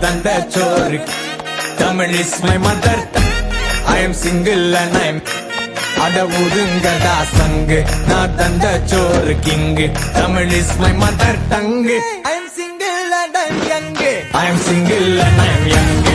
தந்த சோறு. Tamil is my mother tongue. I am single and I am அட ஊதுங்கடா சங்கு, நான் தந்த சோறு king. Tamil is my mother tongue. I am single and I am young. I am single and I am young.